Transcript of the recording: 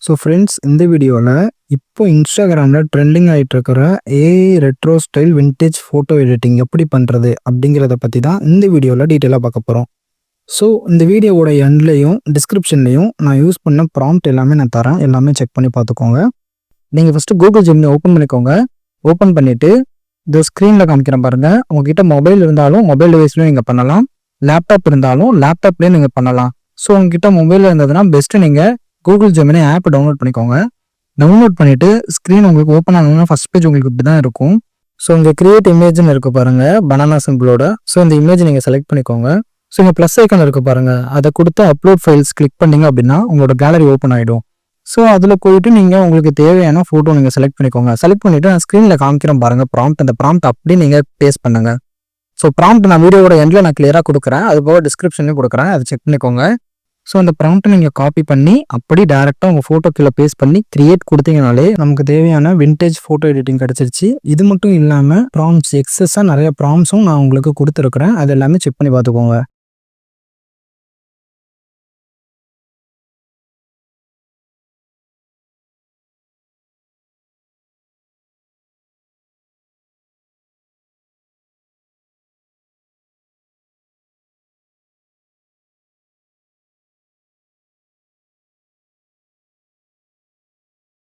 So friends, இந்த வீடியோவில் இப்போ இன்ஸ்டாகிராமில் ட்ரெண்டிங் ஆகிட்டு இருக்கிற AI retro style vintage photo editing எப்படி பண்ணுறது அப்படிங்கிறத பற்றி தான் இந்த வீடியோவில் டீட்டெயிலாக பார்க்க போகிறோம். ஸோ இந்த வீடியோவோட எண்ட்லேயும் டிஸ்கிரிப்ஷன்லேயும் நான் யூஸ் பண்ண ப்ராம்ப்ட் எல்லாமே நான் தரேன், எல்லாமே செக் பண்ணி பார்த்துக்கோங்க. நீங்கள் ஃபஸ்ட்டு கூகுள் ஜெமினி ஓப்பன் பண்ணிக்கோங்க. ஓப்பன் பண்ணிவிட்டு இந்த ஸ்க்ரீனில் காமிக்கிறேன் பாருங்கள். உங்ககிட்ட மொபைல் இருந்தாலும் மொபைல் டிவைஸ்லையும் நீங்கள் பண்ணலாம், லேப்டாப் இருந்தாலும் லேப்டாப்லேயும் நீங்கள் பண்ணலாம். ஸோ உங்ககிட்ட மொபைலில் இருந்ததுன்னா பெஸ்ட்டு நீங்கள் கூகுள் ஜெமினி ஆப் டவுன்லோட் பண்ணிக்கோங்க. டவுன்லோட் பண்ணிவிட்டு ஸ்க்ரீன் உங்களுக்கு ஓப்பன் ஆகணும்னா ஃபஸ்ட் பேஜ் உங்களுக்கு இப்படி தான் இருக்கும். ஸோ இங்கே கிரியேட் இமேஜ்னு இருக்குது பாருங்கள், பனானா சிம்பிளோட. ஸோ இந்த இமேஜ் நீங்கள் செலக்ட் பண்ணிக்கோங்க. ஸோ இங்கே ப்ளஸ் ஐக்கான் இருக்குது பாருங்கள், அதை கொடுத்து அப்லோட் ஃபைல்ஸ் கிளிக் பண்ணிங்க அப்படின்னா உங்களோட கேலரி ஓப்பன் ஆகிடும். ஸோ அதில் போயிட்டு நீங்கள் உங்களுக்கு தேவையான ஃபோட்டோ நீங்கள் செலக்ட் பண்ணிக்கோங்க. செலக்ட் பண்ணிவிட்டு நான் ஸ்க்ரீனில் காமிக்கிறேன் பாருங்கள் ப்ராம்ப்ட். அந்த ப்ராம்ப்ட் அப்படியே நீங்கள் பேஸ்ட் பண்ணுங்கள். ஸோ ப்ராம்ப்ட் நான் வீடியோவோட எண்டில் நான் கிளியராக கொடுக்குறேன், அது போக டிஸ்கிரிப்ஷன்லேயும் கொடுக்குறேன், அதை செக் பண்ணிக்கோங்க. ஸோ அந்த ப்ராம்ப்ட்டை நீங்கள் காப்பி பண்ணி அப்படி டேரெக்டாக உங்கள் ஃபோட்டோ கீழே பேஸ்ட் பண்ணி கிரியேட் கொடுத்தீங்கனாலே நமக்கு தேவையான விண்டேஜ் ஃபோட்டோ எடிட்டிங் கிடச்சிருச்சு. இது மட்டும் இல்லாமல் ப்ராம்ப்ட்ஸ் எக்ஸஸாக நிறைய ப்ராம்ப்ட்ஸும் நான் உங்களுக்கு கொடுத்துருக்குறேன், அது எல்லாமே செக் பண்ணி பார்த்துக்கோங்க.